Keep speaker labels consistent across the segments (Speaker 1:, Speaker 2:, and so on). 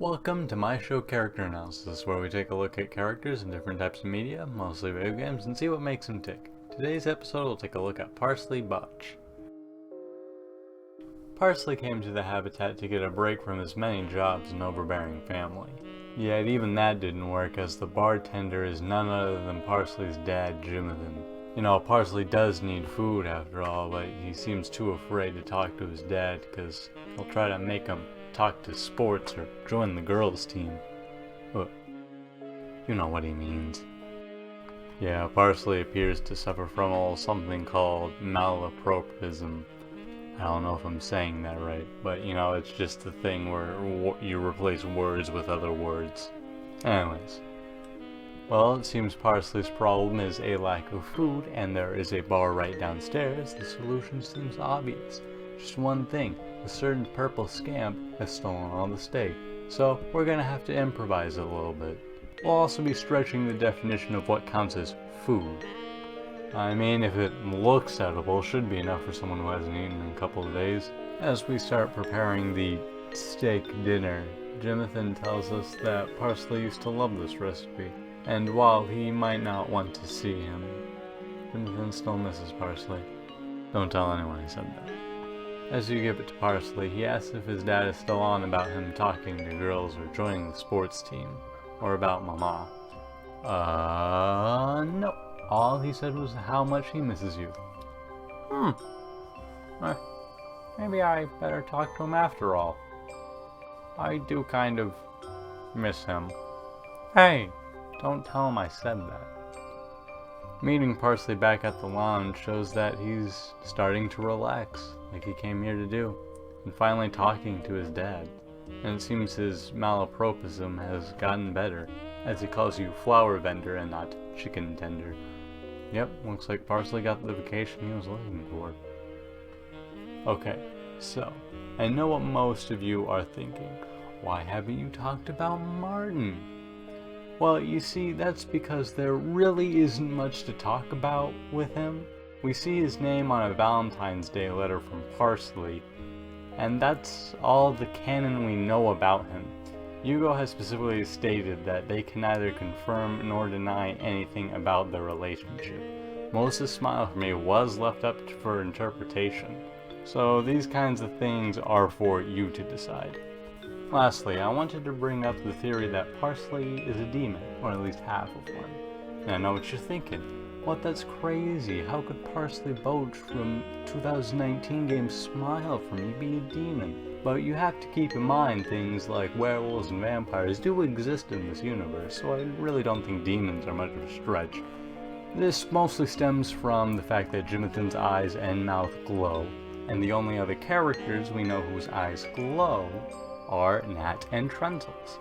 Speaker 1: Welcome to my show Character Analysis, where we take a look at characters in different types of media, mostly video games, and see what makes them tick. Today's episode will take a look at Parsley Botch. Parsley came to the habitat to get a break from his many jobs and overbearing family. Yet even that didn't work, as the bartender is none other than Parsley's dad, Jimothan. You know, Parsley does need food after all, but he seems too afraid to talk to his dad because he'll try to make him talk to sports or join the girls' team. But you know what he means. Yeah, Parsley appears to suffer from something called malapropism. I don't know if I'm saying that right, but you know, it's just the thing where you replace words with other words. Anyways. Well, it seems Parsley's problem is a lack of food, and there is a bar right downstairs. The solution seems obvious. Just one thing. A certain purple scamp has stolen all the steak. So, we're gonna have to improvise a little bit. We'll also be stretching the definition of what counts as food. I mean, if it looks edible, should be enough for someone who hasn't eaten in a couple of days. As we start preparing the steak dinner, Jimothan tells us that Parsley used to love this recipe. And while he might not want to see him, Jimothan still misses Parsley. Don't tell anyone he said that. As you give it to Parsley, he asks if his dad is still on about him talking to girls or joining the sports team, or about Mama. No. All he said was how much he misses you. Maybe I better talk to him after all. I do kind of miss him. Hey! Don't tell him I said that. Meeting Parsley back at the lounge shows that he's starting to relax, like he came here to do, and finally talking to his dad. And it seems his malapropism has gotten better, as he calls you flower vendor and not chicken tender. Yep, looks like Parsley got the vacation he was looking for. Okay, so, I know what most of you are thinking. Why haven't you talked about Martin? Well, you see, that's because there really isn't much to talk about with him. We see his name on a Valentine's Day letter from Parsley, and that's all the canon we know about him. Hugo has specifically stated that they can neither confirm nor deny anything about their relationship. Moses' smile for me was left up for interpretation, so these kinds of things are for you to decide. Lastly, I wanted to bring up the theory that Parsley is a demon, or at least half of one. And I know what you're thinking. What, that's crazy. How could Parsley Botch from 2019 game Smile for me be a demon? But you have to keep in mind things like werewolves and vampires do exist in this universe, so I really don't think demons are much of a stretch. This mostly stems from the fact that Jimothan's eyes and mouth glow, and the only other characters we know whose eyes glow are Nat and Trentals,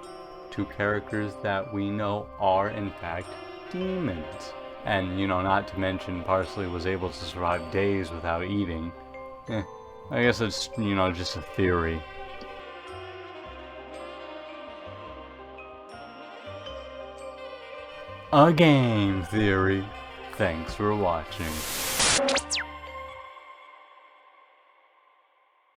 Speaker 1: two characters that we know are in fact demons. And you know, not to mention Parsley was able to survive days without eating. I guess it's, you know, just a theory. A game theory. Thanks for watching.